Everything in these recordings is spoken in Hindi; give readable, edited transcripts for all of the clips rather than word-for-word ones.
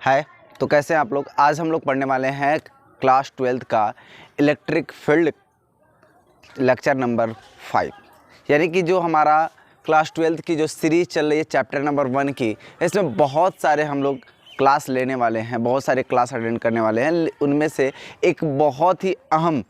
हाय। तो कैसे हैं आप लोग। आज हम लोग पढ़ने वाले हैं क्लास 12th का इलेक्ट्रिक फील्ड लेक्चर नंबर 5, यानी कि जो हमारा क्लास 12th की जो सीरीज़ चल रही है चैप्टर नंबर 1 की, इसमें बहुत सारे हम लोग क्लास लेने वाले हैं, बहुत सारे क्लास अटेंड करने वाले हैं। उनमें से एक बहुत ही अहम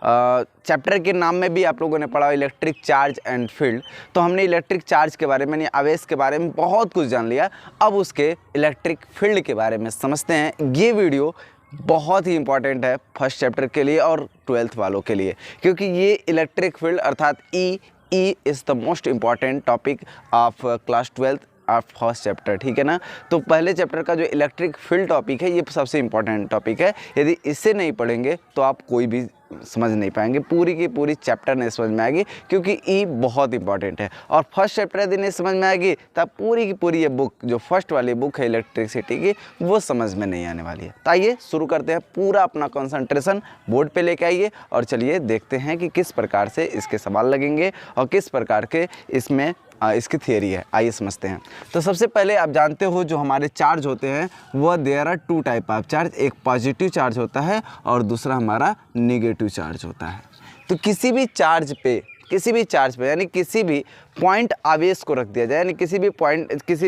चैप्टर के नाम में भी आप लोगों ने पढ़ा इलेक्ट्रिक चार्ज एंड फील्ड। तो हमने इलेक्ट्रिक चार्ज के बारे में यानी आवेश के बारे में बहुत कुछ जान लिया। अब उसके इलेक्ट्रिक फील्ड के बारे में समझते हैं। ये वीडियो बहुत ही इंपॉर्टेंट है फर्स्ट चैप्टर के लिए और 12th वालों के लिए, क्योंकि ये इलेक्ट्रिक फील्ड अर्थात E is the most important topic of class 12th of first chapter, ठीक है ना। तो पहले चैप्टर का जो इलेक्ट्रिक फील्ड टॉपिक है ये सबसे इंपॉर्टेंट टॉपिक है। यदि इससे नहीं पढ़ेंगे तो आप कोई भी समझ नहीं पाएंगे, पूरी की पूरी चैप्टर नहीं समझ में आएगी, क्योंकि ई बहुत इंपॉर्टेंट है। और फर्स्ट चैप्टर यदि नहीं समझ में आएगी तब पूरी की पूरी ये बुक जो फर्स्ट वाली बुक है इलेक्ट्रिसिटी की वो समझ में नहीं आने वाली है। तो आइए शुरू करते हैं। पूरा अपना कंसंट्रेशन बोर्ड पे लेके आइए और चलिए देखते हैं कि किस प्रकार से इसके सवाल लगेंगे और किस प्रकार के इसमें इसकी थियरी है। आइए समझते हैं। तो सबसे पहले आप जानते हो जो हमारे चार्ज होते हैं वह there are two type of charge, एक पॉजिटिव चार्ज होता है और दूसरा हमारा नेगेटिव चार्ज होता है। तो किसी भी चार्ज पे यानी किसी भी पॉइंट आवेश को रख दिया जाए, यानी किसी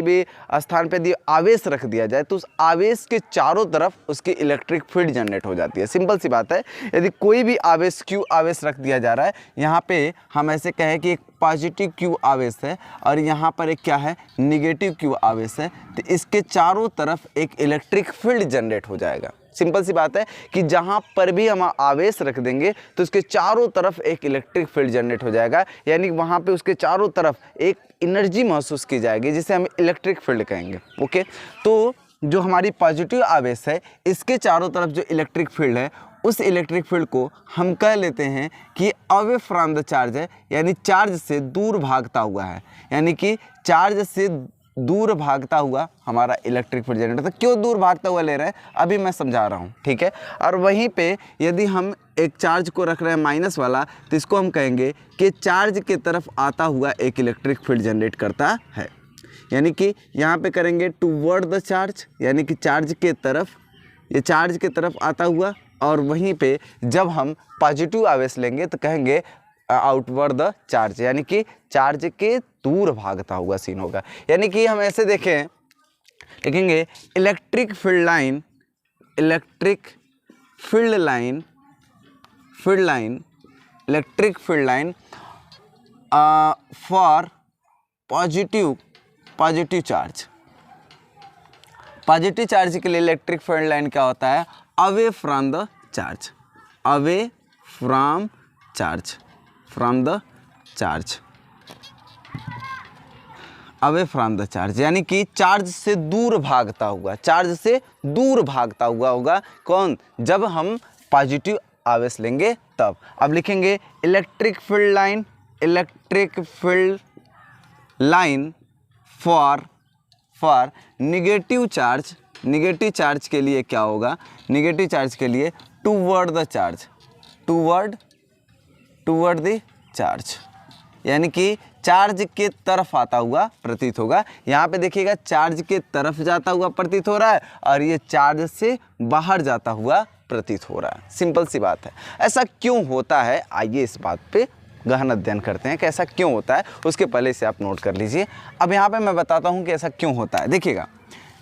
भी स्थान पे यदि आवेश रख दिया जाए तो उस आवेश के चारों तरफ उसकी इलेक्ट्रिक फील्ड जनरेट हो जाती है। सिंपल सी बात है। यदि कोई भी आवेश क्यू आवेश रख दिया जा रहा है, यहाँ पे हम ऐसे कहें कि एक पॉजिटिव क्यू आवेश है और यहाँ पर एक क्या है निगेटिव क्यू आवेश है, तो इसके चारों तरफ एक इलेक्ट्रिक फील्ड जनरेट हो जाएगा। सिंपल सी बात है कि जहाँ पर भी हम आवेश रख देंगे तो उसके चारों तरफ एक इलेक्ट्रिक फील्ड जनरेट हो जाएगा, यानी वहाँ पे उसके चारों तरफ एक एनर्जी महसूस की जाएगी जिसे हम इलेक्ट्रिक फील्ड कहेंगे। ओके, तो जो हमारी पॉजिटिव आवेश है इसके चारों तरफ जो इलेक्ट्रिक फील्ड है उस इलेक्ट्रिक फील्ड को हम कह लेते हैं कि अवे फ्रॉम द चार्ज है, यानी चार्ज से दूर भागता हुआ है, यानी कि चार्ज से दूर भागता हुआ हमारा इलेक्ट्रिक फील्ड जनरेट होता है। क्यों दूर भागता हुआ ले रहे हैं अभी मैं समझा रहा हूँ, ठीक है। और वहीं पे यदि हम एक चार्ज को रख रहे हैं माइनस वाला तो इसको हम कहेंगे कि चार्ज के तरफ आता हुआ एक इलेक्ट्रिक फील्ड जनरेट करता है, यानी कि यहाँ पे करेंगे टूवर्ड द चार्ज, यानी कि चार्ज के तरफ, ये चार्ज के तरफ आता हुआ, और वहीं पे जब हम पॉजिटिव आवेश लेंगे तो कहेंगे आउटवर्ड द चार्ज, यानी कि चार्ज के दूर भागता हुआ सीन होगा। यानी कि हम ऐसे लिखेंगे electric field line for positive charge. Positive charge के लिए इलेक्ट्रिक फील्ड लाइन क्या होता है? अवे फ्रॉम द चार्ज, यानी कि चार्ज से दूर भागता हुआ होगा। कौन? जब हम पॉजिटिव आवेश लेंगे तब। अब लिखेंगे electric field line for negative charge के लिए क्या होगा? निगेटिव चार्ज के लिए टूवर्ड द चार्ज, यानी कि चार्ज के तरफ आता हुआ प्रतीत होगा। यहाँ पे देखिएगा चार्ज के तरफ जाता हुआ प्रतीत हो रहा है और ये चार्ज से बाहर जाता हुआ प्रतीत हो रहा है। सिंपल सी बात है। ऐसा क्यों होता है आइए इस बात पे गहन अध्ययन करते हैं कि ऐसा क्यों होता है। उसके पहले से आप नोट कर लीजिए। अब यहाँ पे मैं बताता हूँ कि ऐसा क्यों होता है। देखिएगा,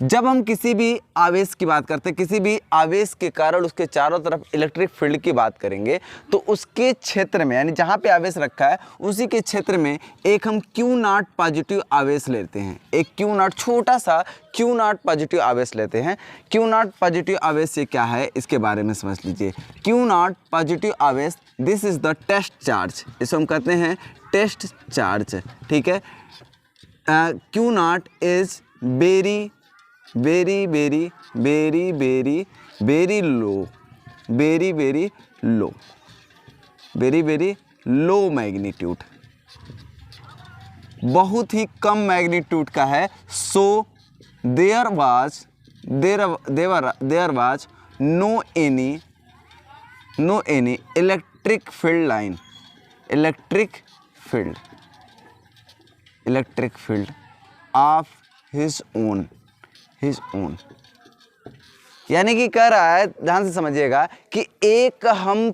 जब हम किसी भी आवेश की बात करते हैं, किसी भी आवेश के कारण उसके चारों तरफ इलेक्ट्रिक फील्ड की बात करेंगे तो उसके क्षेत्र में, यानी जहाँ पे आवेश रखा है उसी के क्षेत्र में एक हम Q0 पॉजिटिव आवेश लेते हैं। एक Q0 छोटा सा Q0 पॉजिटिव आवेश लेते हैं। Q0 पॉजिटिव आवेश से क्या है इसके बारे में समझ लीजिए। Q0 पॉजिटिव आवेश, this is the test charge, इसे हम कहते हैं टेस्ट चार्ज, ठीक है। Q0 is very low magnitude, बहुत ही कम मैग्नीट्यूड का है। So there was no any electric field of his own यानी कि कह रहा है, ध्यान से समझिएगा, कि एक हम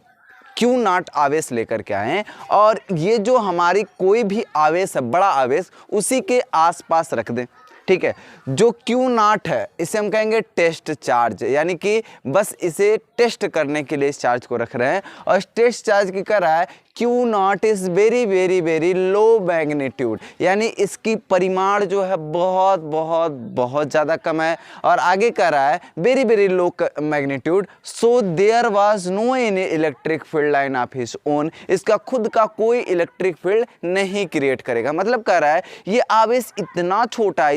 क्यू नॉट आवेश लेकर के आए और ये जो हमारी कोई भी आवेश है, बड़ा आवेश, उसी के आसपास रख दें। ठीक है, जो क्यू नॉट है इसे हम कहेंगे टेस्ट चार्ज, यानी कि बस इसे टेस्ट करने के लिए इस चार्ज को रख रहे हैं। और टेस्ट चार्ज की कह रहा है Q not is very very very low magnitude, यानी इसकी परिमाण जो है बहुत बहुत बहुत ज़्यादा कम है। और आगे कह रहा है very very low magnitude, so there was no any electric field line of his own, इसका खुद का कोई इलेक्ट्रिक फील्ड नहीं क्रिएट करेगा। मतलब कह रहा है ये आवेश इतना छोटा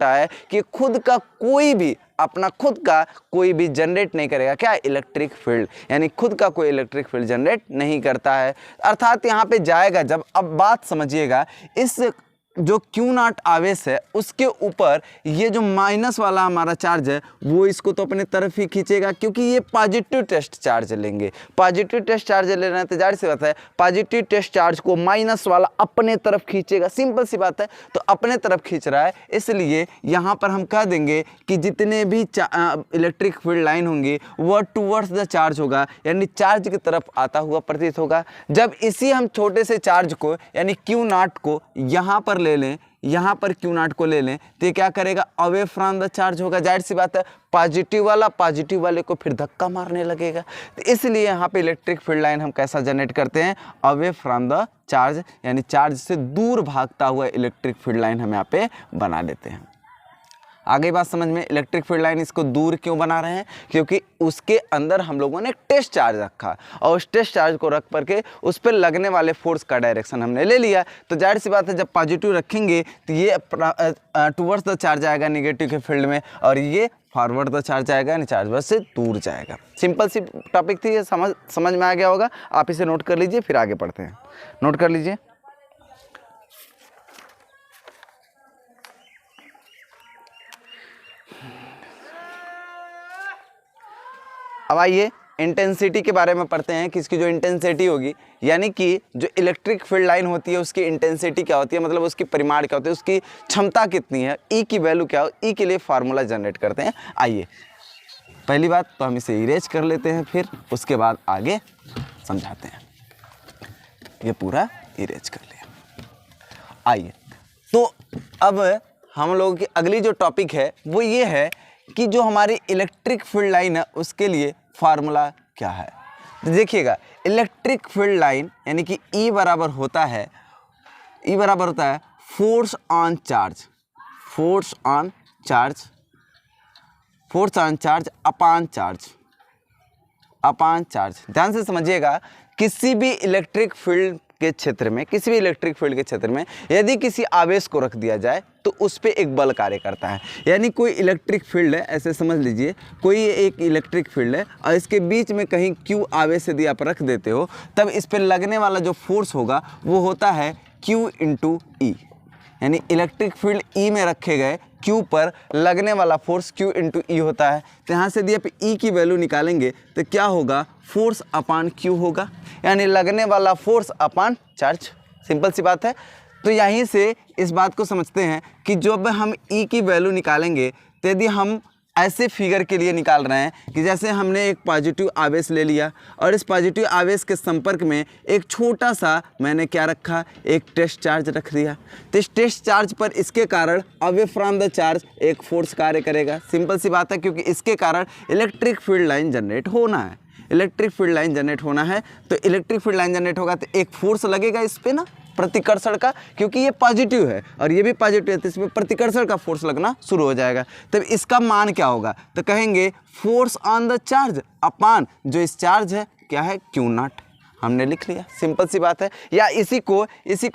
है कि खुद का कोई भी, अपना खुद का कोई भी जनरेट नहीं करेगा। क्या? इलेक्ट्रिक फील्ड, यानी खुद का कोई इलेक्ट्रिक फील्ड जनरेट नहीं करता है। अर्थात यहाँ पे जाएगा जब, अब बात समझिएगा, इस जो क्यू नॉट आवेश है उसके ऊपर ये जो माइनस वाला हमारा चार्ज है वो इसको तो अपने तरफ ही खींचेगा, क्योंकि ये पॉजिटिव टेस्ट चार्ज लेंगे। पॉजिटिव टेस्ट चार्ज ले रहे हैं तो जाहिर सी बात है पॉजिटिव टेस्ट चार्ज को माइनस वाला अपने तरफ खींचेगा। सिंपल सी बात है, तो अपने तरफ खींच रहा है, इसलिए यहाँ पर हम कह देंगे कि जितने भी इलेक्ट्रिक फील्ड लाइन होंगी वह टूवर्ड्स द चार्ज होगा, यानी चार्ज की तरफ आता हुआ प्रतीत होगा। जब इसी हम छोटे से चार्ज को यानी क्यू नॉट को यहाँ पर ले लें, यहाँ पर क्यू नॉट को ले लें, तो ये क्या करेगा? अवे फ्रॉम द चार्ज होगा। जाहिर सी बात है पॉजिटिव वाला पॉजिटिव वाले को फिर धक्का मारने लगेगा। तो इसलिए यहाँ पे इलेक्ट्रिक फील्ड लाइन हम कैसा जनरेट करते हैं? अवे फ्रॉम द चार्ज, यानी चार्ज से दूर भागता हुआ इलेक्ट्रिक फील्ड लाइन हम यहाँ पे बना लेते हैं। आगे बात समझ में, इलेक्ट्रिक फील्ड लाइन इसको दूर क्यों बना रहे हैं? क्योंकि उसके अंदर हम लोगों ने एक टेस्ट चार्ज रखा और उस टेस्ट चार्ज को रख करके उस पर लगने वाले फोर्स का डायरेक्शन हमने ले लिया। तो जाहिर सी बात है जब पॉजिटिव रखेंगे तो ये टुवर्ड्स द चार्ज आएगा नेगेटिव के फील्ड में, और ये फॉरवर्ड द चार्ज आएगा, यानी चार्ज बस से दूर जाएगा। सिंपल सी टॉपिक थी, ये समझ में आ गया होगा। आप इसे नोट कर लीजिए, फिर आगे पढ़ते हैं। नोट कर लीजिए। अब आइए इंटेंसिटी के बारे में पढ़ते हैं कि इसकी जो इंटेंसिटी होगी, यानी कि जो इलेक्ट्रिक फील्ड लाइन होती है उसकी इंटेंसिटी क्या होती है, मतलब उसकी परिमाण क्या होती है, उसकी क्षमता कितनी है, ई की वैल्यू क्या हो। ई के लिए फार्मूला जनरेट करते हैं। आइए, पहली बात तो हम इसे इरेज कर लेते हैं, फिर उसके बाद आगे समझाते हैं। ये पूरा इरेज कर लिया। आइए, तो अब हम लोगों की अगली जो टॉपिक है वो ये है कि जो हमारी इलेक्ट्रिक फील्ड लाइन है उसके लिए फार्मूला क्या है। तो देखिएगा, इलेक्ट्रिक फील्ड लाइन यानी कि ई बराबर होता है force on charge, force on charge upon charge. ध्यान से समझिएगा, किसी भी इलेक्ट्रिक फील्ड के क्षेत्र में यदि किसी आवेश को रख दिया जाए तो उस पर एक बल कार्य करता है। यानी कोई इलेक्ट्रिक फील्ड है, ऐसे समझ लीजिए कोई एक इलेक्ट्रिक फील्ड है और इसके बीच में कहीं क्यू आवेश यदि आप रख देते हो, तब इस पर लगने वाला जो फोर्स होगा वो होता है Q इंटू ई। यानी इलेक्ट्रिक फील्ड ई में रखे गए क्यू पर लगने वाला फोर्स Q इंटू ई होता है। तो यहाँ से यदि आप ई की वैल्यू निकालेंगे तो क्या होगा? फोर्स अपान क्यू होगा, यानी लगने वाला फोर्स अपान चार्ज। सिंपल सी बात है। तो यहीं से इस बात को समझते हैं कि जब हम ई की वैल्यू निकालेंगे तो यदि हम ऐसे फिगर के लिए निकाल रहे हैं कि जैसे हमने एक पॉजिटिव आवेश ले लिया और इस पॉजिटिव आवेश के संपर्क में एक छोटा सा मैंने क्या रखा? एक टेस्ट चार्ज रख दिया। तो इस टेस्ट चार्ज पर इसके कारण अवे फ्रॉम द चार्ज एक फोर्स कार्य करेगा। सिंपल सी बात है, क्योंकि इसके कारण इलेक्ट्रिक फील्ड लाइन जनरेट होना है। तो इलेक्ट्रिक फील्ड लाइन जनरेट होगा तो एक फोर्स लगेगा इस पर ना, प्रतिकर्षण का, क्योंकि ये पॉजिटिव है और ये भी पॉजिटिव है तो इसमें प्रतिकर्षण का फोर्स लगना शुरू हो जाएगा। तब इसका मान क्या होगा? तो कहेंगे फोर्स ऑन द चार्ज अपान जो इस चार्ज है क्या है? Q not. हमने लिख लिया, सिंपल सी बात है। या इसी को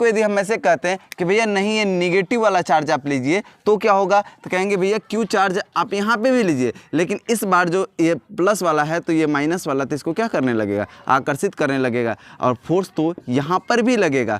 यदि हम ऐसे कहते हैं कि भैया नहीं ये निगेटिव वाला चार्ज आप लीजिए तो क्या होगा? तो कहेंगे भैया क्यू चार्ज आप यहाँ पे भी लीजिए, लेकिन इस बार जो ये प्लस वाला है तो ये माइनस वाला, तो इसको क्या करने लगेगा? आकर्षित करने लगेगा, और फोर्स तो यहाँ पर भी लगेगा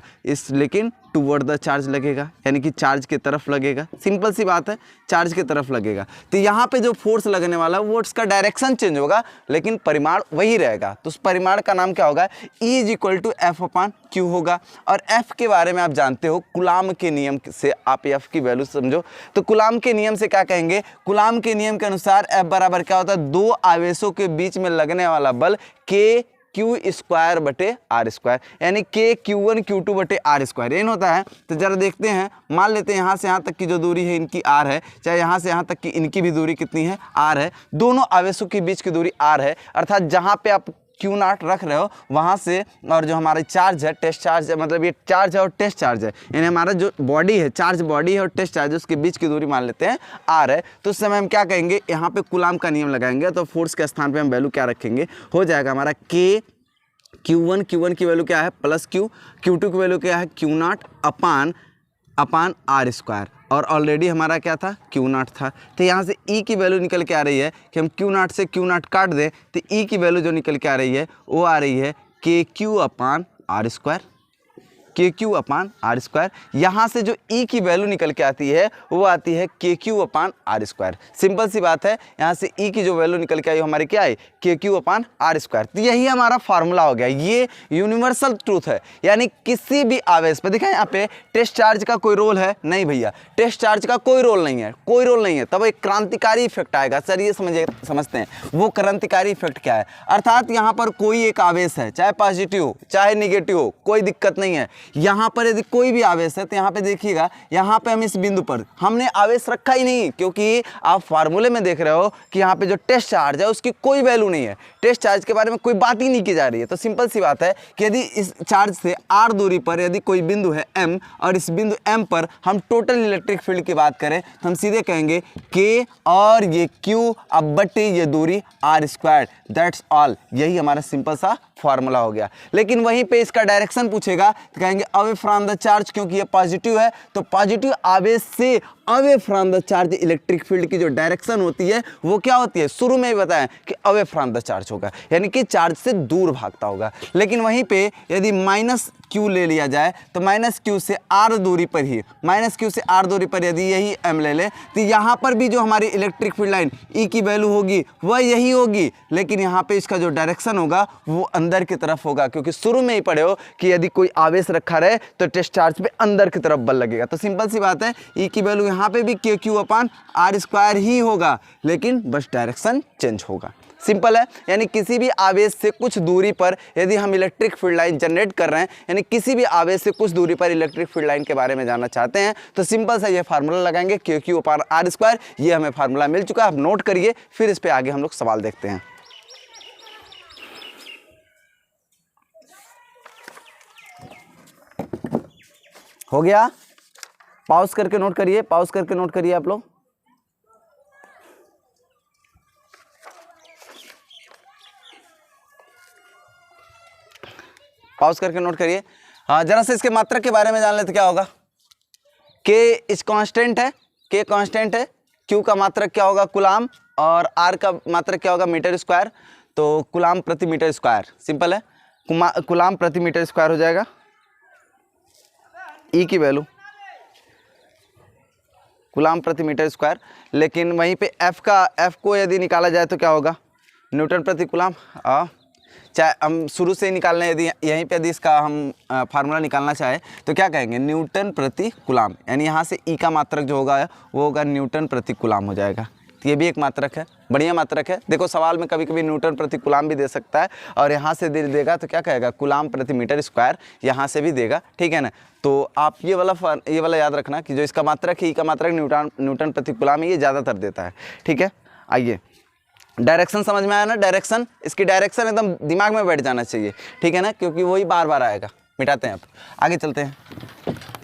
लेकिन टूवर्ड द चार्ज लगेगा, यानी कि चार्ज की तरफ लगेगा। सिंपल सी बात है, चार्ज की तरफ लगेगा। तो यहाँ पे जो फोर्स लगने वाला है वो उसका डायरेक्शन चेंज होगा, लेकिन परिमाण वही रहेगा। तो उस परिमाण का नाम क्या होगा? E is equal to F upon Q होगा। और एफ के बारे में आप जानते हो, कूलाम के नियम से आप एफ की वैल्यू समझो। तो कूलाम के नियम से क्या कहेंगे? कूलाम के नियम के अनुसार एफ बराबर क्या होता है? दो आवेशों के बीच में लगने वाला बल के क्यू स्क्वायर बटे आर स्क्वायर, यानी के Q1 Q2 बटे आर स्क्वायर एन होता है। तो जरा देखते हैं, मान लेते हैं यहाँ से यहाँ तक की जो दूरी है इनकी आर है, चाहे यहाँ से यहाँ तक की इनकी भी दूरी कितनी है? आर है। दोनों आवेशों के बीच की दूरी आर है, अर्थात जहाँ पे आप Q0 रख रहे हो वहाँ से, और जो हमारा चार्ज है, टेस्ट चार्ज है, मतलब ये चार्ज है और टेस्ट चार्ज है, यानी हमारा जो बॉडी है, चार्ज बॉडी है और टेस्ट चार्ज है, उसके बीच की दूरी मान लेते हैं आर है। तो उस समय हम क्या कहेंगे? यहाँ पे कूलाम का नियम लगाएंगे। तो फोर्स के स्थान पे हम वैल्यू क्या रखेंगे? हो जाएगा हमारा के Q1 की वैल्यू क्या है? प्लस Q, Q2 की वैल्यू क्या है? Q0 अपान आर स्क्वायर, और ऑलरेडी हमारा क्या था? Q0 था। तो यहाँ से E की वैल्यू निकल के आ रही है कि हम Q0 से Q0 काट दें तो E की वैल्यू जो निकल के आ रही है वो आ रही है KQ upon R square, KQ upon R square. यहाँ से जो E की वैल्यू निकल के आती है वो आती है KQ upon R square. Simple सी बात है, यहाँ से E की जो वैल्यू निकल के आई हमारी क्या आई? KQ upon R square. तो यही हमारा फार्मूला हो गया। ये यूनिवर्सल ट्रूथ है, यानी किसी भी आवेश पर, देखा यहाँ पे टेस्ट चार्ज का कोई रोल है? नहीं भैया, टेस्ट चार्ज का कोई रोल नहीं है, कोई रोल नहीं है। तब एक क्रांतिकारी इफेक्ट आएगा। सर ये समझते हैं वो क्रांतिकारी इफेक्ट क्या है? अर्थात यहाँ पर कोई एक आवेश है, चाहे पॉजिटिव हो चाहे निगेटिव हो, कोई दिक्कत नहीं है। यहाँ पर यदि कोई भी आवेश है तो यहाँ पे देखिएगा, यहाँ पे हम इस बिंदु पर हमने आवेश रखा ही नहीं, क्योंकि आप फार्मूले में देख रहे हो कि यहाँ पे जो टेस्ट चार्ज है उसकी कोई वैल्यू नहीं है, टेस्ट चार्ज के बारे में कोई बात ही नहीं की जा रही है। तो सिंपल सी बात है कि यदि इस चार्ज से आर दूरी पर यदि कोई बिंदु है M, और इस बिंदु M पर हम टोटल इलेक्ट्रिक फील्ड की बात करें तो हम सीधे कहेंगे K और ये Q अब बटे ये दूरी आर स्क्वायर, दैट्स ऑल। यही हमारा सिंपल सा फार्मूला हो गया। लेकिन वहीं पे इसका डायरेक्शन पूछेगा तो कहेंगे अवे फ्रॉम द चार्ज, क्योंकि ये पॉजिटिव है। तो पॉजिटिव आवेश से away from the charge electric field की जो डायरेक्शन होती है वो क्या होती है? शुरू में ही बताया कि अवे फ्रॉम द चार्ज होगा, यानी कि चार्ज से दूर भागता होगा। लेकिन वहीं पे यदि माइनस Q ले लिया जाए तो माइनस Q से R दूरी पर ही, माइनस Q से R दूरी पर यदि यही M ले ले तो यहाँ पर भी जो हमारी इलेक्ट्रिक फील्ड लाइन E की वैल्यू होगी वह यही होगी, लेकिन यहाँ पे इसका जो डायरेक्शन होगा वो अंदर की तरफ होगा, क्योंकि शुरू में ही पढ़े हो कि यदि कोई आवेश रखा रहे तो टेस्ट चार्ज पे अंदर की तरफ बल लगेगा। तो सिंपल सी बात है, E की वैल्यू यहाँ पे भी KQ अपान आर स्क्वायर ही होगा, लेकिन बस डायरेक्शन चेंज होगा। सिंपल है, यानी किसी भी आवेश से कुछ दूरी पर यदि हम इलेक्ट्रिक फील्ड लाइन जनरेट कर रहे हैं, यानी किसी भी आवेश से कुछ दूरी पर इलेक्ट्रिक फील्ड लाइन के बारे में जानना चाहते हैं, तो सिंपल सा ये फार्मूला लगाएंगे KQ अपान आर स्क्वायर। ये हमें फार्मूला मिल चुका है, आप नोट करिए, फिर इस पर आगे हम लोग सवाल देखते हैं। हो गया? पॉज करके नोट करिए, पॉज करके नोट करिए आप लोग। पॉज करके नोट करिए। हाँ, जरा से इसके मात्रक के बारे में जान लेते क्या होगा। K इस कांस्टेंट है, K कांस्टेंट है, Q का मात्रक क्या होगा? कूलाम, और R का मात्रक क्या होगा? Metre square. तो कूलाम प्रति मीटर स्क्वायर, सिंपल है, कूलाम प्रति मीटर स्क्वायर हो जाएगा। E की वैल्यू कूलाम प्रति मीटर स्क्वायर, लेकिन वहीं पे F को यदि निकाला जाए तो क्या होगा? न्यूटन प्रति कूलाम। चाहे हम शुरू से ही निकाल लें, यदि यहीं पे यदि इसका हम फार्मूला निकालना चाहे तो क्या कहेंगे? न्यूटन प्रति कूलाम, यानी यहाँ से E का मात्रक जो होगा वो होगा न्यूटन प्रति कूलाम हो जाएगा। तो ये भी एक मात्रक है, बढ़िया मात्रक है। देखो सवाल में कभी कभी न्यूटन प्रति कूलाम भी दे सकता है, और यहाँ से देगा तो क्या कहेगा? कूलाम प्रति मीटर स्क्वायर, यहाँ से भी देगा, ठीक है ना। तो आप ये वाला याद रखना कि जो इसका मात्रक है, E का मात्रक न्यूटन प्रति कूलाम है, ये ज़्यादातर देता है, ठीक है। आइए, डायरेक्शन समझ में आया ना? डायरेक्शन, इसकी डायरेक्शन एकदम दिमाग में बैठ जाना चाहिए, ठीक है ना, क्योंकि वही बार बार आएगा। मिटाते हैं, अब आगे चलते हैं।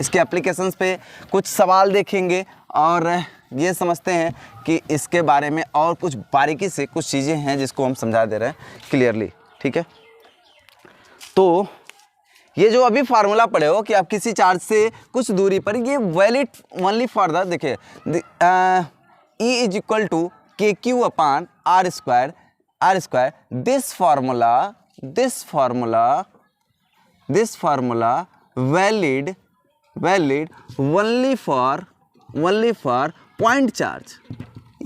इसके एप्लीकेशंस पे कुछ सवाल देखेंगे और ये समझते हैं कि इसके बारे में और कुछ बारीकी से कुछ चीज़ें हैं जिसको हम समझा दे रहे हैं क्लियरली, ठीक है। तो ये जो अभी फार्मूला पढ़े हो कि आप किसी चार्ज से कुछ दूरी पर, ये वैलिड ओनली फॉर द, देखिए E is equal to KQ upon R square, this formula valid valid only for point charge.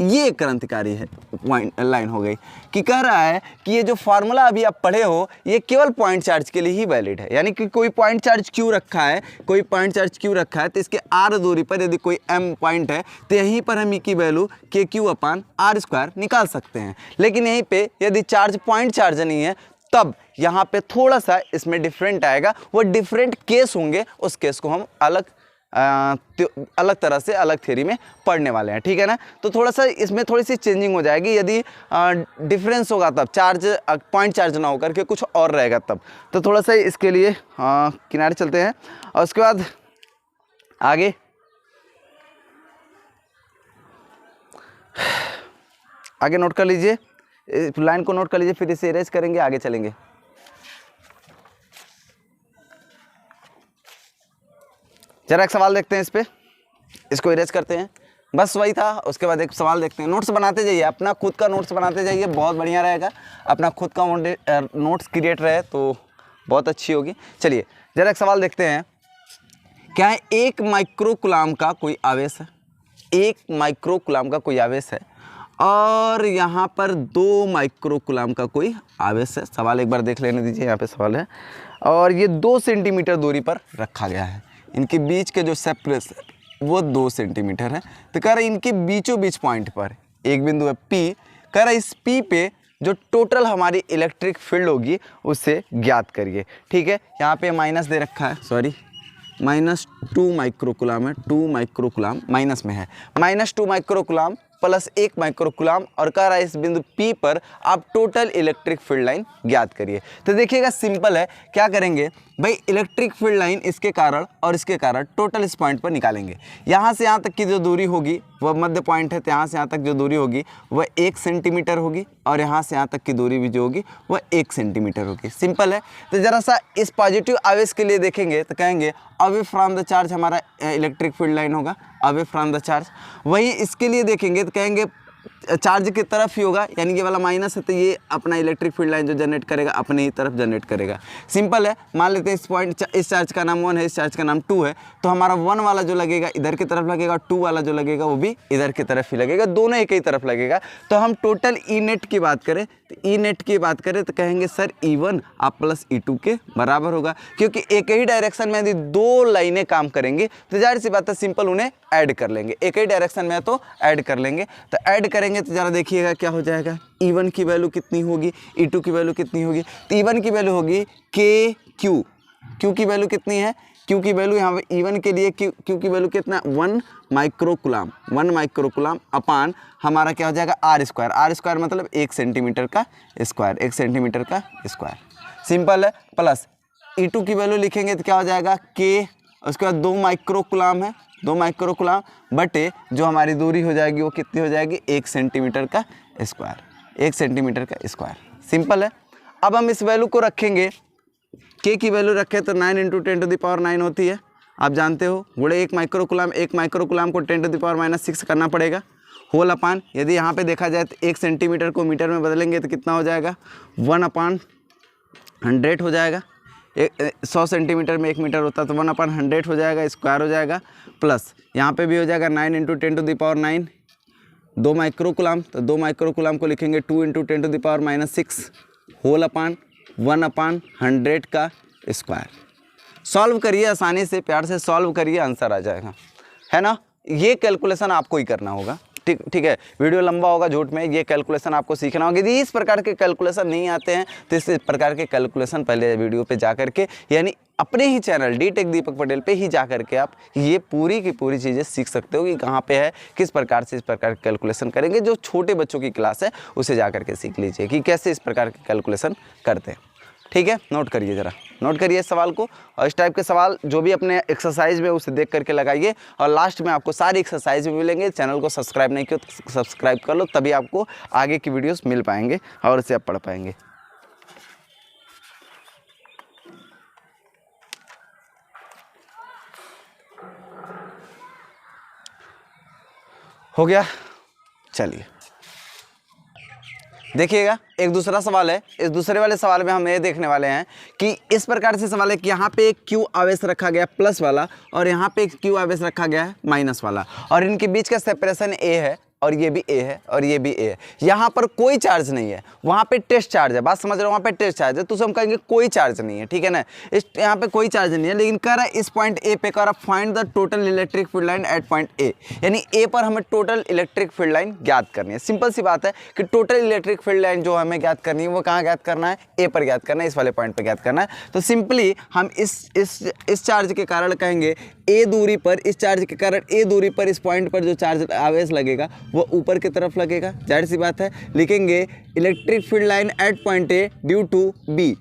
ये क्रांतिकारी है पॉइंट लाइन हो गई कि कह रहा है कि ये जो फार्मूला अभी आप पढ़े हो ये केवल पॉइंट चार्ज के लिए ही वैलिड है। यानी कि कोई पॉइंट चार्ज क्यों रखा है, तो इसके आर दूरी पर यदि कोई एम पॉइंट है तो यहीं पर हम ई की वैल्यू के क्यू अपान आर स्क्वायर निकाल सकते हैं। लेकिन यहीं पे यदि चार्ज पॉइंट चार्ज नहीं है तब यहाँ पे थोड़ा सा इसमें डिफरेंट आएगा, वो डिफरेंट केस होंगे, उस केस को हम अलग तरह से अलग थ्योरी में पढ़ने वाले हैं। ठीक है ना। तो थोड़ा सा इसमें थोड़ी सी चेंजिंग हो जाएगी यदि डिफरेंस होगा तब, चार्ज पॉइंट चार्ज ना होकर के कुछ और रहेगा तब। तो थोड़ा सा इसके लिए किनारे चलते हैं और उसके बाद आगे नोट कर लीजिए, लाइन को नोट कर लीजिए, फिर इसे इरेज करेंगे, आगे चलेंगे। जरा एक सवाल देखते हैं इस पे, इसको इरेज करते हैं। बस वही था। उसके बाद एक सवाल देखते हैं। नोट्स बनाते जाइए, अपना खुद का नोट्स बनाते जाइए, बहुत बढ़िया रहेगा। अपना खुद का नोट्स क्रिएट रहे तो बहुत अच्छी होगी। चलिए जरा एक सवाल देखते हैं। क्या है, 1 माइक्रोकुलाम का कोई आवेश है, 1 माइक्रोकुलाम का कोई आवेश है और यहाँ पर 2 माइक्रोकुलाम का कोई आवेश है। सवाल एक बार देख लेने दीजिए, यहाँ पे सवाल है और ये 2 सेंटीमीटर दूरी पर रखा गया है। इनके बीच के जो सेपरेशन वो 2 सेंटीमीटर है। तो कह रहा है इनके बीचों बीच पॉइंट पर एक बिंदु है P। कह रहा है इस P पे जो टोटल हमारी इलेक्ट्रिक फील्ड होगी उसे ज्ञात करिए। ठीक है, यहाँ पे माइनस दे रखा है, सॉरी -2 माइक्रोकुलाम है, 2 माइक्रोकुलाम माइनस में है, -2 माइक्रोकुलाम प्लस 1 माइक्रोकुलाम और कह रहा है इस बिंदु P पर आप टोटल इलेक्ट्रिक फील्ड लाइन ज्ञात करिए। तो देखिएगा सिंपल है, क्या करेंगे भाई, इलेक्ट्रिक फील्ड लाइन इसके कारण और इसके कारण टोटल इस पॉइंट पर निकालेंगे। यहाँ से यहाँ तक की जो दूरी होगी वह मध्य पॉइंट है, तो यहाँ से यहाँ तक जो दूरी होगी वह 1 सेंटीमीटर होगी और यहाँ से यहाँ तक की दूरी भी जो होगी वह 1 सेंटीमीटर होगी। सिंपल है। तो ज़रा सा इस पॉजिटिव आवेश के लिए देखेंगे तो कहेंगे अवे फ्रॉम द चार्ज हमारा इलेक्ट्रिक फील्ड लाइन होगा, अवे फ्रॉम द चार्ज। वही इसके लिए देखेंगे तो कहेंगे चार्ज की तरफ ही होगा, यानी ये वाला माइनस है तो ये अपना इलेक्ट्रिक फील्ड लाइन जो जनरेट करेगा अपने ही तरफ जनरेट करेगा। सिंपल है। मान लेते हैं इस पॉइंट, इस चार्ज का नाम 1 है, इस चार्ज का नाम 2 है, तो हमारा 1 वाला जो लगेगा इधर की तरफ लगेगा, 2 वाला जो लगेगा वो भी इधर की तरफ ही लगेगा, दोनों एक ही तरफ लगेगा। तो हम टोटल ई नेट की बात करें तो कहेंगे सर E1 आप प्लस E2 के बराबर होगा, क्योंकि एक ही डायरेक्शन में यदि 2 लाइनें काम करेंगे तो जाहिर सी बात है सिंपल उन्हें ऐड कर लेंगे। एक ही डायरेक्शन में है तो ऐड कर लेंगे। तो ऐड करेंगे तो ज़रा देखिएगा क्या हो जाएगा, E1 की वैल्यू कितनी होगी, E2 की वैल्यू कितनी होगी। तो E1 की वैल्यू होगी KQ, Q की वैल्यू कितनी है, Q की वैल्यू यहाँ पे E1 के लिए Q की वैल्यू कितना, 1 माइक्रोकुलाम अपान हमारा क्या हो जाएगा R स्क्वायर मतलब 1 सेंटीमीटर का स्क्वायर, 1 सेंटीमीटर का स्क्वायर। सिंपल है। प्लस E2 की वैल्यू लिखेंगे तो क्या हो जाएगा K, उसके बाद 2 माइक्रोकुलाम है, 2 माइक्रोकुलाम बटे जो हमारी दूरी हो जाएगी वो कितनी हो जाएगी, 1 सेंटीमीटर का स्क्वायर, 1 सेंटीमीटर का स्क्वायर। सिंपल है। अब हम इस वैल्यू को रखेंगे, K की वैल्यू रखें तो 9 × 10⁻9 होती है, आप जानते हो, गुणे 1 माइक्रोकुलाम को 10⁻6 करना पड़ेगा, होल अपान यदि यहाँ पे देखा जाए तो 1 सेंटीमीटर को मीटर में बदलेंगे तो कितना हो जाएगा, 1/100 हो जाएगा। 100 सेंटीमीटर में 1 मीटर होता है तो 1/100 हो जाएगा, स्क्वायर हो जाएगा। प्लस यहाँ पे भी हो जाएगा 9 × 10⁻9, 2 माइक्रोकुलाम, तो 2 माइक्रोकुलाम को लिखेंगे 2 × 10⁻6 होल अपान 1/100 का स्क्वायर। सॉल्व करिए आसानी से, प्यार से सॉल्व करिए, आंसर आ जाएगा, है ना। ये कैलकुलेशन आपको ही करना होगा। ठीक है, वीडियो लंबा होगा झूठ में, ये कैलकुलेशन आपको सीखना होगा। यदि इस प्रकार के कैलकुलेशन नहीं आते हैं तो इस प्रकार के कैलकुलेशन पहले वीडियो पे जा करके, यानी अपने ही चैनल D.Tech दीपक पटेल पे ही जा करके आप ये पूरी की पूरी चीज़ें सीख सकते हो कि कहाँ पे है, किस प्रकार से इस प्रकार के कैलकुलेशन करेंगे। जो छोटे बच्चों की क्लास है उसे जा करके सीख लीजिए कि कैसे इस प्रकार के कैलकुलेशन करते हैं। ठीक है, नोट करिए, ज़रा नोट करिए इस सवाल को, और इस टाइप के सवाल जो भी अपने एक्सरसाइज में उसे देख करके लगाइए। और लास्ट में आपको सारी एक्सरसाइज भी मिलेंगे। चैनल को सब्सक्राइब नहीं किया तो सब्सक्राइब कर लो, तभी आपको आगे की वीडियोस मिल पाएंगे और उसे आप पढ़ पाएंगे। हो गया, चलिए देखिएगा एक दूसरा सवाल है। इस दूसरे वाले सवाल में हम ये देखने वाले हैं कि इस प्रकार से सवाल है कि यहाँ पे एक क्यू आवेश रखा गया प्लस वाला और यहाँ पे एक क्यू आवेश रखा गया है माइनस वाला, और इनके बीच का सेपरेशन ए है और ये भी ए है और ये भी ए है। यहाँ पर कोई चार्ज नहीं है, वहाँ पे टेस्ट चार्ज है। बात समझ रहे हो, वहाँ पे टेस्ट चार्ज है, तो उसे हम कहेंगे कोई चार्ज नहीं है, ठीक है ना। इस यहाँ पे कोई चार्ज नहीं है, लेकिन कह रहा है इस पॉइंट ए पे कह रहा find the total electric field line at point ए, यानी ए पर हमें टोटल इलेक्ट्रिक फील्ड लाइन ज्ञात करनी है। सिंपल सी बात है कि टोटल इलेक्ट्रिक फील्ड लाइन जो हमें ज्ञात करनी है वो कहाँ ज्ञात करना है, ए पर ज्ञात करना है, इस वाले पॉइंट पर ज्ञात करना है। तो सिंपली हम इस चार्ज के कारण कहेंगे ए दूरी पर, इस चार्ज के कारण ए दूरी पर इस पॉइंट पर जो चार्ज आवेश लगेगा वो ऊपर की तरफ लगेगा, जाहिर सी बात है। लिखेंगे electric field line at point A due to B,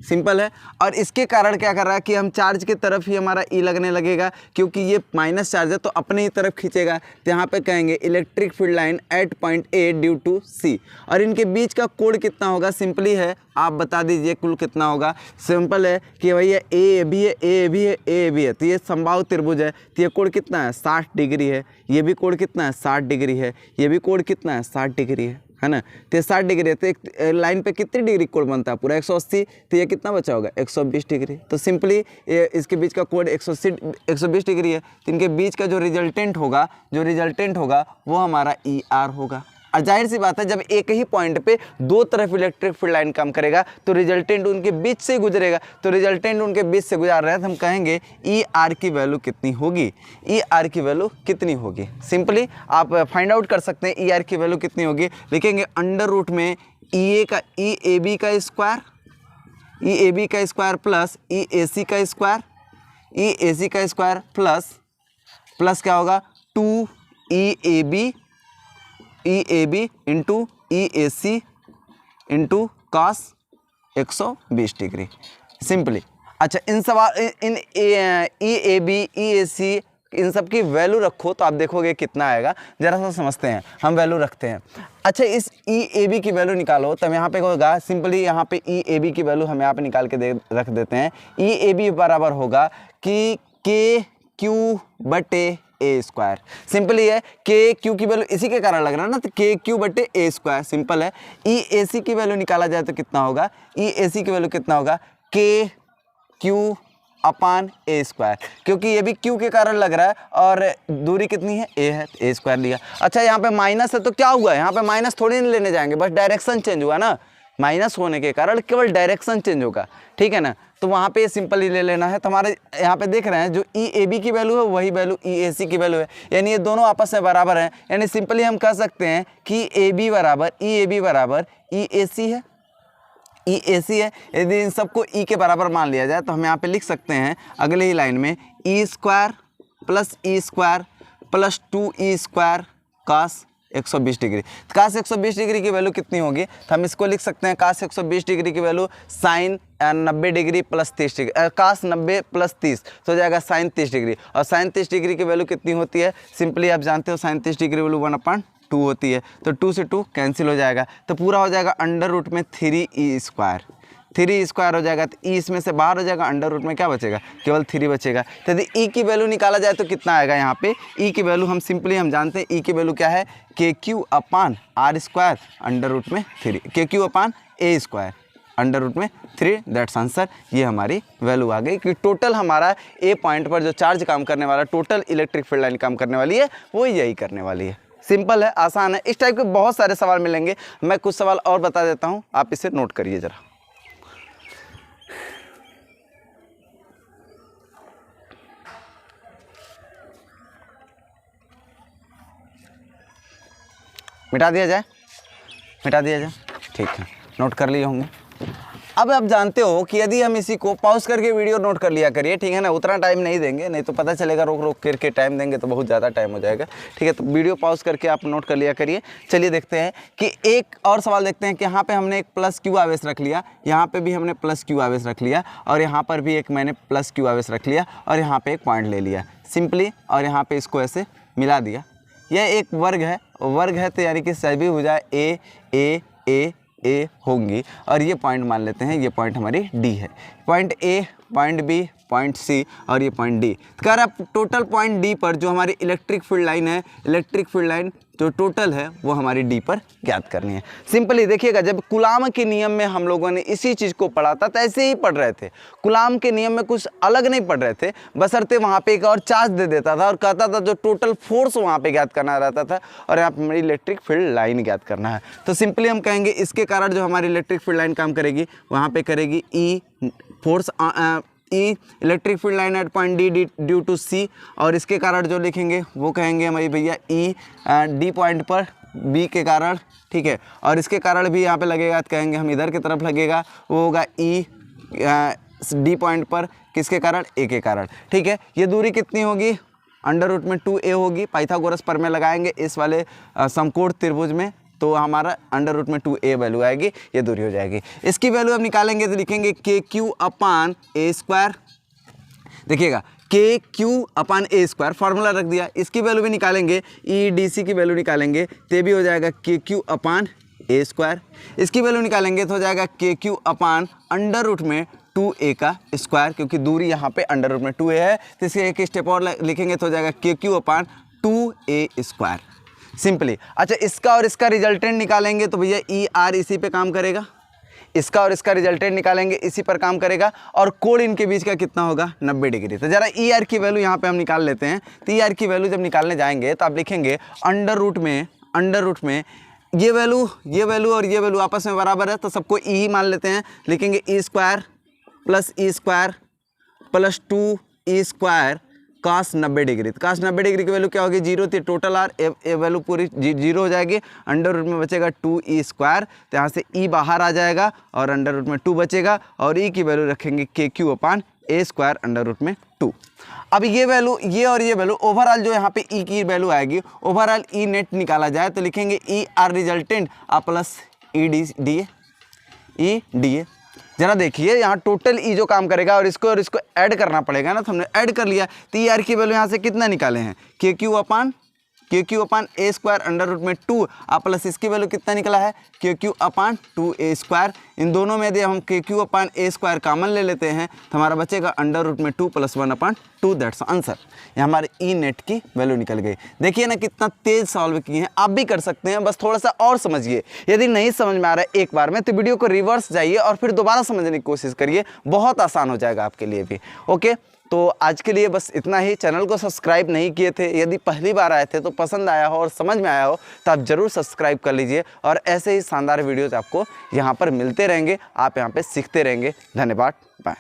simple है। और इसके कारण क्या कर रहा है कि हम चार्ज की तरफ ही हमारा ई लगने लगेगा, क्योंकि ये माइनस चार्ज है तो अपने ही तरफ खींचेगा, तो यहाँ पे कहेंगे electric field line at point A due to C. और इनके बीच का कोण कितना होगा, सिंपली है, आप बता दीजिए कुल कितना होगा। सिंपल है कि भैया ए भी है, ए भी है, ए भी है, तो ये समबाहु त्रिभुज है, तो ये कोण कितना है 60 डिग्री है, ये भी कोण कितना है 60 डिग्री है, ये भी कोण कितना है 60 डिग्री है ना। तो 60 डिग्री है, तो एक लाइन पे कितनी डिग्री कोण बनता है पूरा 180, तो ये कितना बचा होगा 120 डिग्री। तो सिंपली इसके बीच का कोण 120 डिग्री है, तो इनके बीच का जो रिजल्टेंट होगा वो हमारा ई आर होगा। और जाहिर सी बात है जब एक ही पॉइंट पे दो तरफ इलेक्ट्रिक फील्ड लाइन काम करेगा तो रिजल्टेंट उनके बीच से गुजरेगा, तो रिजल्टेंट उनके बीच से गुजार रहे हैं, तो हम कहेंगे ई आर की वैल्यू कितनी होगी, ई आर की वैल्यू कितनी होगी। सिंपली आप फाइंड आउट कर सकते हैं ई आर की वैल्यू कितनी होगी। लिखेंगे अंडर रूट में ई ए बी का स्क्वायर, ई ए बी का स्क्वायर प्लस ई ए सी का स्क्वायर, ई ए सी का स्क्वायर प्लस क्या होगा 2 E A B into E A C into cos 120 degree. Simply अच्छा इन सवाल इन ई ए बी ई ए सी इन सब की वैल्यू रखो तो आप देखोगे कितना आएगा। जरा सा समझते हैं, हम वैल्यू रखते हैं। अच्छा इस ई ए बी की वैल्यू निकालो, तब यहाँ पे होगा सिंपली यहाँ पे ई ए बी की वैल्यू हम यहाँ पे निकाल के रख देते हैं। ई ए बी बराबर होगा कि के क्यू बटे ए स्क्वायर। सिंपली है के क्यू की वैल्यू इसी के कारण लग रहा है ना, तो के क्यू बटे ए स्क्वायर। सिंपल है। ई ए सी की वैल्यू निकाला जाए तो कितना होगा, ई ए सी की वैल्यू कितना होगा के क्यू अपान ए स्क्वायर, क्योंकि ये भी क्यू के कारण लग रहा है और दूरी कितनी है ए है, ए स्क्वायर लिया। अच्छा यहाँ पे माइनस है तो क्या हुआ, यहाँ पे माइनस थोड़ी नहीं लेने जाएंगे, बस डायरेक्शन चेंज हुआ ना, माइनस होने के कारण केवल डायरेक्शन चेंज होगा, ठीक है ना। तो वहाँ पे सिंपली ले लेना है। तो हमारे यहाँ पे देख रहे हैं जो ई ए बी की वैल्यू है वही वैल्यू ई ए सी की वैल्यू है, यानी ये दोनों आपस में बराबर हैं। यानी सिंपली हम कह सकते हैं कि ए बी बराबर ई ए सी है, ई ए सी है। यदि इन सबको ई के बराबर मान लिया जाए तो हम यहाँ पे लिख सकते हैं अगले ही लाइन में E square plus 2 E square cos 120 degree. Cos 120 degree की वैल्यू कितनी होगी, तो हम इसको लिख सकते हैं कास 120 डिग्री की value sine 90 degree plus 30 degree, cos 90 plus 30 तो हो जाएगा साइन 30 डिग्री। और साइन 30 डिग्री की वैल्यू कितनी होती है, सिंपली आप जानते हो साइन 30 डिग्री वैल्यू 1/2 होती है, तो 2 से 2 कैंसिल हो जाएगा, तो पूरा हो जाएगा अंडर रूट में 3 ई स्क्वायर। 3 स्क्वायर हो जाएगा तो ई इसमें से बाहर हो जाएगा, अंडर रूट में क्या बचेगा, केवल 3 बचेगा। तो यदि ई की वैल्यू निकाला जाए तो कितना आएगा, यहाँ पे ई की वैल्यू हम सिंपली हम जानते हैं ई की वैल्यू क्या है, K Q upon R square under root में 3, K Q upon A square under root में 3, दैट्स आंसर। ये हमारी वैल्यू आ गई कि टोटल हमारा ए पॉइंट पर जो चार्ज काम करने वाला, टोटल इलेक्ट्रिक फील्ड लाइन काम करने वाली है वो यही करने वाली है। सिंपल है, आसान है। इस टाइप के बहुत सारे सवाल मिलेंगे, मैं कुछ सवाल और बता देता हूँ, आप इसे नोट करिए ज़रा। मिटा दिया जाए, ठीक है, नोट कर लिए होंगे। अब आप जानते हो कि यदि हम इसी को पॉज करके वीडियो नोट कर लिया करिए, ठीक है ना, उतना टाइम नहीं देंगे, नहीं तो पता चलेगा रोक रोक करके टाइम देंगे तो बहुत ज़्यादा टाइम हो जाएगा, ठीक है। तो वीडियो पॉज करके आप नोट कर लिया करिए। चलिए देखते हैं कि एक और सवाल देखते हैं कि यहाँ पे हमने एक प्लस क्यू आवेश रख लिया, यहाँ पे भी हमने प्लस क्यू आवेश रख लिया, और यहाँ पर भी एक मैंने प्लस क्यू आवेश रख लिया, और यहाँ पर एक पॉइंट ले लिया सिंपली, और यहाँ पर इसको ऐसे मिला दिया। यह एक वर्ग है तो यानी कि सभी भुजा ए ए ए ए होंगी, और ये पॉइंट मान लेते हैं, ये पॉइंट हमारी डी है। Point A, point B, point C और ये पॉइंट डी। तो कह रहा है टोटल पॉइंट डी पर जो हमारी इलेक्ट्रिक फील्ड लाइन है, इलेक्ट्रिक फील्ड लाइन जो टोटल है वो हमारी डी पर ज्ञात करनी है। सिंपली देखिएगा, जब कूलाम के नियम में हम लोगों ने इसी चीज़ को पढ़ा था तो ऐसे ही पढ़ रहे थे। कूलाम के नियम में कुछ अलग नहीं पढ़ रहे थे, बशर्ते वहाँ पे एक और चार्ज दे देता था और कहता था जो टोटल फोर्स वहाँ पे ज्ञात करना रहता था और यहाँ पर हमारी इलेक्ट्रिक फील्ड लाइन ज्ञात करना है। तो सिंपली हम कहेंगे इसके कारण जो हमारी इलेक्ट्रिक फील्ड लाइन काम करेगी वहाँ पर करेगी E force E electric field line at point D due to C, और इसके कारण जो लिखेंगे वो कहेंगे हमारी भैया ई डी पॉइंट पर बी के कारण, ठीक है। और इसके कारण भी यहाँ पे लगेगा तो कहेंगे हम इधर की तरफ लगेगा, वो होगा ई डी पॉइंट पर किसके कारण, ए के कारण, ठीक है। ये दूरी कितनी होगी, अंडर रूट में 2a होगी। पाइथागोरस प्रमेय लगाएंगे इस वाले समकोण त्रिभुज में तो हमारा अंडर रूट में 2a वैल्यू आएगी, ये दूरी हो जाएगी। इसकी वैल्यू अब निकालेंगे तो लिखेंगे के क्यू अपान ए स्क्वायर। देखिएगा के Q upon A square formula रख दिया। इसकी वैल्यू भी निकालेंगे, ई डी सी की वैल्यू निकालेंगे तो भी हो जाएगा के क्यू अपान ए स्क्वायर। इसकी वैल्यू निकालेंगे तो हो जाएगा के क्यू अपान अंडर रूट में 2a का स्क्वायर, क्योंकि दूरी यहाँ पे अंडर रूट में 2a है तो इसके एक स्टेप और लिखेंगे तो हो जाएगा के क्यू अपान 2a स्क्वायर। सिंपली अच्छा, इसका और इसका रिजल्टेंट निकालेंगे तो भैया ई आर इसी पे काम करेगा, इसका और इसका रिजल्टेंट निकालेंगे इसी पर काम करेगा, और कोण इनके बीच का कितना होगा 90 डिग्री। तो जरा ई आर की वैल्यू यहाँ पे हम निकाल लेते हैं। तो ई आर की वैल्यू जब निकालने जाएंगे तो आप लिखेंगे अंडर रूट में ये वैल्यू और ये वैल्यू आपस में बराबर है तो सबको ई ही मान लेते हैं। लिखेंगे ई स्क्वायर प्लस 2 ई स्क्वायर कास 90 डिग्री। तो कास 90 डिग्री की वैल्यू क्या होगी, 0 थी, टोटल आर ए वैल्यू पूरी 0 हो जाएगी। अंडर रूट में बचेगा 2e स्क्वायर, तो यहाँ से e बाहर आ जाएगा और अंडर रूट में 2 बचेगा, और e की वैल्यू रखेंगे के Q upon A square under root में 2। अब ये वैल्यू, ये और ये वैल्यू ओवरऑल जो यहाँ पे e की वैल्यू आएगी, ओवरऑल e नेट निकाला जाए तो लिखेंगे ई आर रिजल्टेंट आ प्लस ई डी ए। जरा देखिए यहाँ टोटल ई जो काम करेगा और इसको ऐड करना पड़ेगा ना, तो हमने ऐड कर लिया। तो ई आर की वैल्यू यहाँ से कितना निकाले हैं, के Q upon A square under root में 2 प्लस इसकी वैल्यू कितना निकला है, के क्यू अपान 2a स्क्वायर। इन दोनों में यदि हम के Q upon A square common ले लेते हैं तो हमारा बचेगा अंडर रूट में 2 + 1/2, दैट्स आंसर। ये हमारे ई नेट की वैल्यू निकल गई। देखिए ना कितना तेज सॉल्व किए हैं, आप भी कर सकते हैं, बस थोड़ा सा और समझिए। यदि नहीं समझ में आ रहा है एक बार में तो वीडियो को रिवर्स जाइए और फिर दोबारा समझने की कोशिश करिए, बहुत आसान हो जाएगा आपके लिए भी। ओके, तो आज के लिए बस इतना ही। चैनल को सब्सक्राइब नहीं किए थे, यदि पहली बार आए थे तो पसंद आया हो और समझ में आया हो तो आप ज़रूर सब्सक्राइब कर लीजिए, और ऐसे ही शानदार वीडियोज़ आपको यहाँ पर मिलते रहेंगे, आप यहाँ पे सीखते रहेंगे। धन्यवाद, बाय।